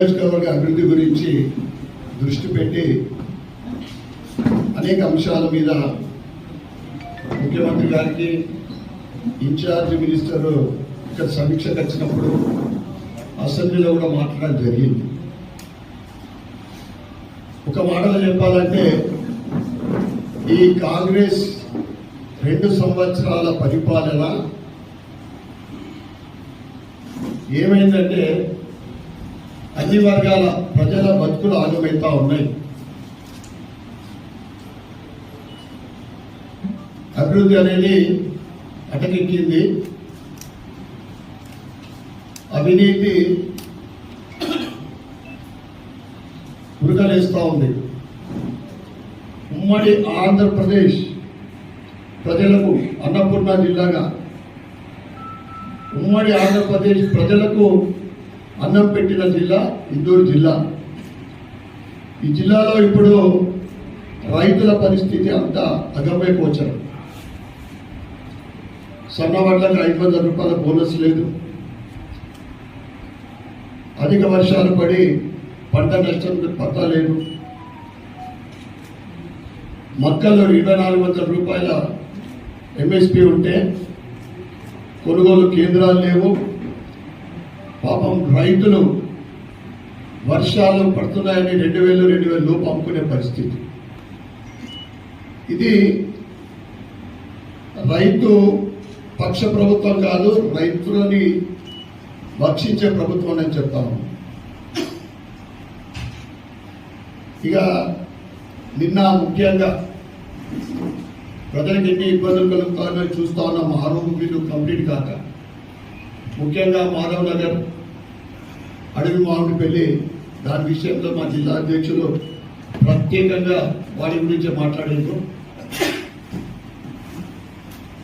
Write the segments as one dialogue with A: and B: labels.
A: నియోజకవర్గ అభివృద్ధి గురించి దృష్టి పెట్టి అనేక అంశాల మీద ముఖ్యమంత్రి గారికి ఇన్ఛార్జ్ మినిస్టర్ ఇక్కడ సమీక్షకు వచ్చినప్పుడు అసెంబ్లీలో కూడా మాట్లాడడం జరిగింది. ఒక మాటలో చెప్పాలంటే ఈ కాంగ్రెస్ 2 సంవత్సరాల పరిపాలన ఏమైందంటే అన్ని వర్గాల ప్రజల బతుకులు ఆగమవుతా ఉన్నాయి. అభివృద్ధి అనేది అటకెక్కింది, అవినీతి ఉరకలేస్తూ ఉంది. ఉమ్మడి ఆంధ్రప్రదేశ్ ప్రజలకు అన్నపూర్ణ జిల్లాగా ఉమ్మడి ఆంధ్రప్రదేశ్ ప్రజలకు అన్నం పెట్టిన జిల్లా ఇందూరు జిల్లా. ఈ జిల్లాలో ఇప్పుడు రైతుల పరిస్థితి అంతా అగమ్యగోచరం. సన్నవడ్లకు 500 రూపాయల బోనస్ లేదు. అధిక వర్షాలు పడి పంట నష్టం పత్తా లేదు. మక్కల్లో 2400 రూపాయల ఎంఎస్పి ఉంటే కొనుగోలు కేంద్రాలు లేవు. పాపం రైతులు వర్షాలు పడుతున్నాయని 2000 లోపు అమ్ముకునే పరిస్థితి. ఇది రైతు పక్ష ప్రభుత్వం కాదు, రైతులని భక్షించే ప్రభుత్వం అని చెప్తాము. ఇక నిన్న ముఖ్యంగా ప్రజలకు ఎన్ని ఇబ్బందులు కలుగుతాయో చూస్తా ఉన్నాం. ఆరోగ్య బిల్లు కంప్లీట్ కాక ముఖ్యంగా మాధవ్ నగర్ అడవి మామిడిపల్లి దాని విషయంలో మా జిల్లా అధ్యక్షులు ప్రత్యేకంగా వాటి గురించి మాట్లాడేందుకు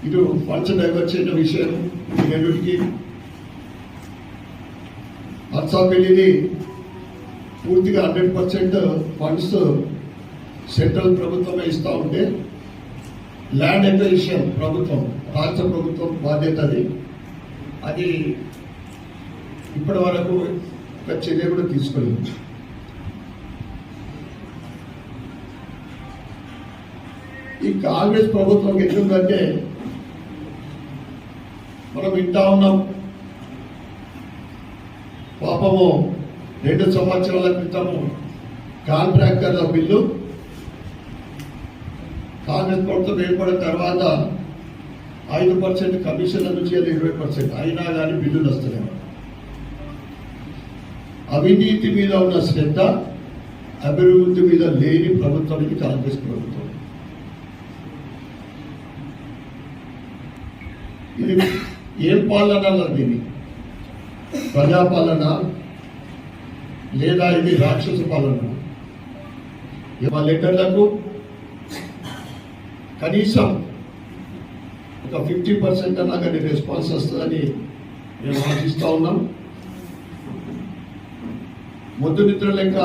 A: ఇటు ఫండ్స్ డైవర్ట్ చేసిన విషయం ఈ రెండుకి అర్సాపల్లిని పూర్తిగా 100% ఫండ్స్ సెంట్రల్ ప్రభుత్వమే ఇస్తూ ఉంటే ల్యాండ్ ఎక్విజిషన్ ప్రభుత్వం, రాష్ట్ర ప్రభుత్వం బాధ్యత అది ఇప్పటి వరకు ఒక చర్య కూడా తీసుకోలేదు. ఈ కాంగ్రెస్ ప్రభుత్వం ఎట్లుందంటే మనం వింటా ఉన్నాం. పాపము 2 సంవత్సరాల క్రితము కాంట్రాక్టర్ల బిల్లు కాంగ్రెస్ ప్రభుత్వం ఏర్పడిన తర్వాత 5% కమిషన్ల నుంచి 20% అయినా కానీ బిల్లులు వస్తున్నాయి. అవినీతి మీద ఉన్న శ్రద్ధ, అభివృద్ధి మీద లేని ప్రభుత్వానికి కాంగ్రెస్ ప్రభుత్వం. ఇది ఏం పాలన దీన్ని? ప్రజాపాలన లేదా ఇది రాక్షస పాలన? మా లెటర్లకు కనీసం ఒక 50% అన్నా కానీ రెస్పాన్స్ వస్తుందని మేము ఆశిస్తూ ఉన్నాం. మొద్దు నిద్ర లెక్క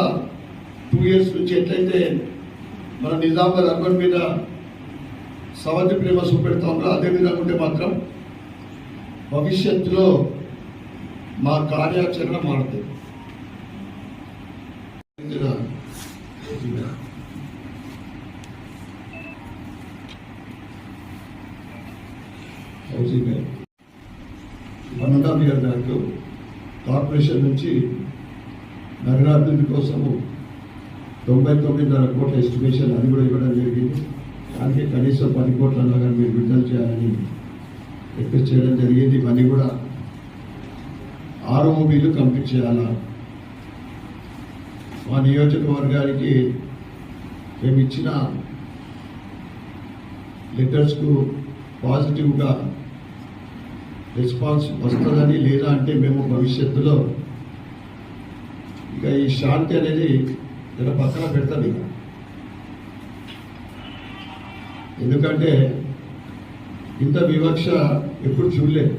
A: 2 years నుంచి ఎట్లయితే మన నిజామాబాద్ అర్బన్ మీద సవతి ప్రేమ చూపెడతా ఉన్నారో అదేవిధంగా ఉంటే మాత్రం భవిష్యత్తులో మా కార్యాచరణ మారుతుంది. హౌసింగ్ 1.5 years బ్యాక్ కార్పొరేషన్ నుంచి నగరాభివృద్ధి కోసము 99.5 కోట్ల ఎస్టిమేషన్ అది కూడా ఇవ్వడం జరిగింది. దానికి కనీసం 10 కోట్ల లాగా మీరు విడుదల చేయాలని రిక్వెస్ట్ చేయడం జరిగింది. ఇవన్నీ కూడా ROBలు కంప్లీట్ చేయాలా. మా నియోజకవర్గానికి మేము ఇచ్చిన లెటర్స్కు పాజిటివ్గా రెస్పాన్స్ వస్తుందని, లేదా అంటే మేము భవిష్యత్తులో ఇక ఈ శాంతి అనేది ఇలా పక్కన పెడతాను. ఇక ఎందుకంటే ఇంత వివక్ష ఎప్పుడు చూడలేదు.